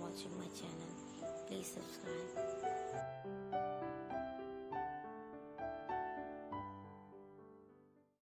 watching my channel. Please subscribe.